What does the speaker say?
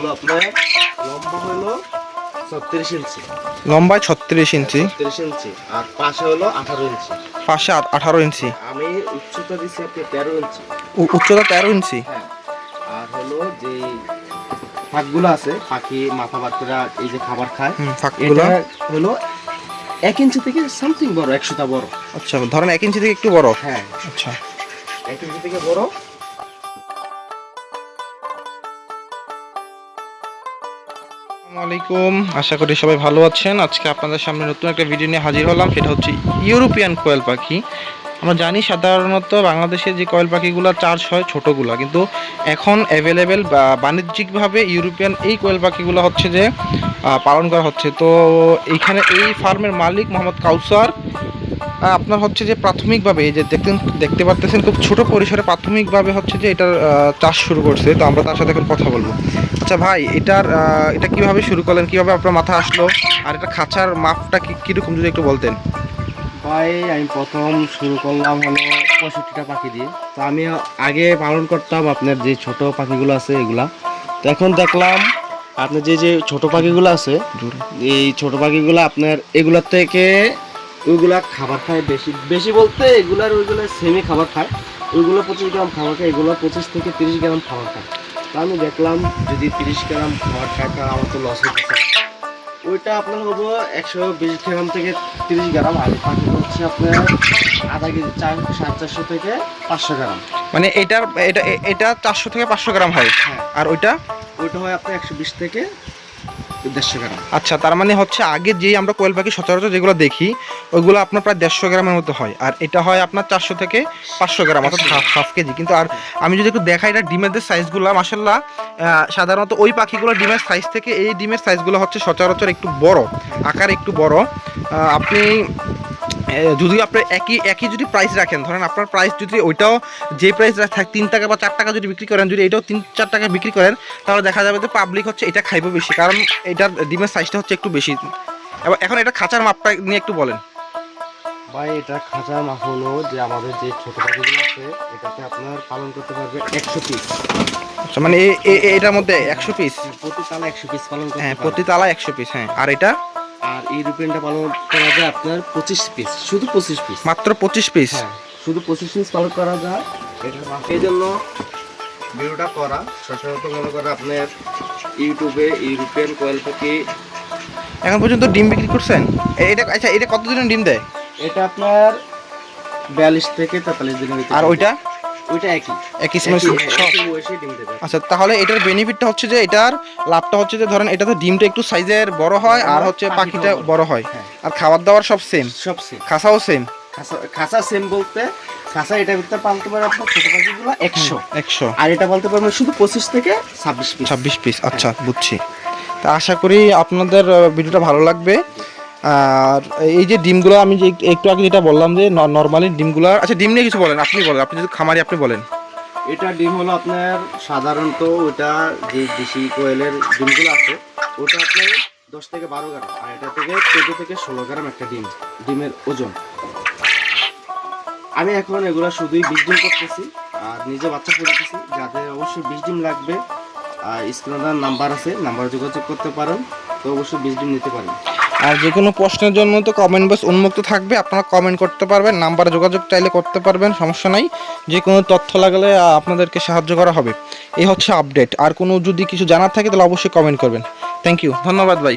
হলো আপনার লম্বা হলো 36 ইঞ্চি, লম্বায় 36 ইঞ্চি, 36 ইঞ্চি, আর পাশে হলো 18 ইঞ্চি। পাশে 18 ইঞ্চি, আমি উচ্চতা দিচ্ছি আপনি 13 ইঞ্চি। উচ্চতা 13 ইঞ্চি। হ্যাঁ, আর হলো যে ফাঁকগুলো আছে, পাখি মাথা বাচ্চারা এই যে খাবার খায়, ফাঁকগুলো এটা হলো 1 ইঞ্চি থেকে সামথিং বড়, 100টা বড়। আচ্ছা, ধরেন 1 ইঞ্চি থেকে একটু বড়। হ্যাঁ, আচ্ছা, 1 ইঞ্চি থেকে বড়। আসসালামু আলাইকুম, আশা করি সবাই ভালো আছেন। আজকে আপনাদের সামনে নতুন একটা ভিডিও নিয়ে হাজির হলাম। সেটা হচ্ছে ইউরোপিয়ান কোয়েল পাখি। আমরা জানি সাধারণত বাংলাদেশে যে কোয়েল পাখিগুলো চার্জ হয় ছোটোগুলো, কিন্তু এখন অ্যাভেলেবেল বা বাণিজ্যিকভাবে ইউরোপিয়ান এই কোয়েল পাখিগুলো হচ্ছে যে পালন করা হচ্ছে। তো এইখানে এই ফার্মের মালিক মোহাম্মদ কাউসার আপনার হচ্ছে যে প্রাথমিকভাবে এই যে দেখতে পারতেছেন খুব ছোট পরিসরে প্রাথমিকভাবে হচ্ছে যে এটার চাষ শুরু করছে। তো আমরা তার সাথে এখন কথা বলবো। আচ্ছা ভাই, এটা কিভাবে শুরু করলেন, কিভাবে আপনার মাথা আসলো, আর এটা খাঁচার মাপটা কীরকম যদি একটু বলতেন। ভাই, আমি প্রথম শুরু করলাম হলো 65টা পাখি দিয়ে। তো আমি আগে পালন করতাম আপনার যে ছোট পাখিগুলো আছে এগুলা। তো এখন দেখলাম আপনার যে ছোট পাখিগুলো আছে, এই ছোট পাখিগুলো আপনার এগুলার থেকে ওইগুলা খাবার খায় বেশি বেশি বলতে ওইগুলো সেমি খাবার খায়। ওইগুলো 25 গ্রাম খাবার খায়, এগুলো 25 থেকে 30 গ্রাম খাবার খায়। তো আমি দেখলাম যদি 30 গ্রাম খাবার খায় তাহলে আমার তো লস হচ্ছে। ওইটা আপনার হবো 120 গ্রাম থেকে 30 গ্রাম, আর পাখি হচ্ছে আপনার আধা কেজি, 450 থেকে 500 গ্রাম। মানে এটা 400 থেকে 500 গ্রাম হয়। হ্যাঁ, আর ওইটা হয় আপনার 120 থেকে 150 গ্রাম। আচ্ছা, তার মানে হচ্ছে আগে যেই আমরা কোয়েল পাখি সচরাচর যেগুলো দেখি ওইগুলো আপনার প্রায় 150 গ্রামের মতো হয়, আর এটা হয় আপনার 400 থেকে 500 গ্রাম, অর্থাৎ হাফ কেজি। কিন্তু আর আমি যদি একটু দেখাই এটা ডিমের সাইজগুলো, মাশাআল্লাহ, সাধারণত ওই পাখিগুলো ডিমের সাইজ থেকে এই ডিমের সাইজগুলো হচ্ছে সচরাচর একটু বড়, আকার একটু বড়। আপনি যদি আপনি একই যদি প্রাইস রাখেন, ধরেন আপনার প্রাইস যদি ওইটাও যে প্রাইস থাকে 3 টাকা বা 4 টাকা যদি বিক্রি করেন, যদি এটাও 3-4 টাকা বিক্রি করেন, তাহলে দেখা যাবে যে পাবলিক হচ্ছে এটা খাইবে বেশি, কারণ এটার ডিমের সাইজটা হচ্ছে একটু বেশি। এখন এটা খাঁচার মাপটা নিয়ে একটু বলেন ভাই, এটা খাঁচার মাপ হলো যে আমাদের যে ছোট পাখিগুলো আছে এটাতে আপনার পালন করতে পারবে 100 পিস। আচ্ছা, মানে এটার মধ্যে 100 পিস, প্রতি তালা 100 পিস পালন করতে হ্যাঁ, পারবে। প্রতি তালা 100 পিস। হ্যাঁ, আর এটা আর ইউরোপিয়ানটা পালন করা যায় আপনার 25 পিস, শুধু 25 পিস, মাত্র 25 পিস। হ্যাঁ, শুধু 25 পিস পালন করা যায়। এটার মাপ এই জন্য ভিডিওটা করা। সচরাচর মনে করে আপনার ইউটিউবে ইউরোপিয়ান কোয়েল পাখি এখন পর্যন্ত ডিম বিক্রি করছেন? এটা আচ্ছা, এটা কতদিনের ডিম দেয়? এটা আপনার 42 থেকে 43 দিনের ভিতরে। আর ওইটা একই বয়সে ডিম দেবে। আচ্ছা, তাহলে এটার বেনিফিটটা হচ্ছে যে এটার লাভটা হচ্ছে যে ধরেন এটা তো ডিমটা একটু সাইজের বড় হয়, আর হচ্ছে পাখিটা বড় হয়, আর খাবার দাবার সব সেম, খাঁচাও সেম। খাঁচা সেম বলতে খাঁচা এটা ভিতরে পালতে পারে আপনার ছোট পাখিগুলো 100, আর এটা বলতে পারবেন শুধু 25 থেকে 26 পিস। আচ্ছা, বুঝছি। তা আশা করি আপনাদের ভিডিওটা ভালো লাগবে। আর এই যে ডিমগুলো আমি যে একটু আগে যেটা বললাম যে নর্মালি ডিমগুলো, আচ্ছা ডিম নিয়ে কিছু বলেন, আপনি বলেন, আপনি যদি খামারি আপনি বলেন। এটা ডিম হলো আপনার সাধারণত ওটা যে দেশি কোয়েলের ডিমগুলো আছে ওটা আপনার 10 থেকে 12 গ্রাম, আর এটা থেকে 14 থেকে 16 গ্রাম একটা ডিমের ওজন। আমি এখন এগুলো শুধুই 20 ডিম করতেছি আর নিজে বাচ্চা করতেছি। যাদের অবশ্যই 20 ডিম লাগবে, স্ক্রিনে নাম্বার আছে, নাম্বারে যোগাযোগ করতে পারেন। তো অবশ্যই 20 ডিম নিতে পারেন। আর যে কোনো প্রশ্নের জন্য তো কমেন্ট বক্স উন্মুক্ত থাকবে, আপনারা কমেন্ট করতে পারবেন, নাম্বারে যোগাযোগ চাইলে করতে পারবেন, সমস্যা নাই। যে কোনো তথ্য লাগলে আপনাদেরকে সাহায্য করা হবে। এই হচ্ছে আপডেট। আর কোনো যদি কিছু জানার থাকে তাহলে অবশ্যই কমেন্ট করবেন। থ্যাংক ইউ, ধন্যবাদ ভাই।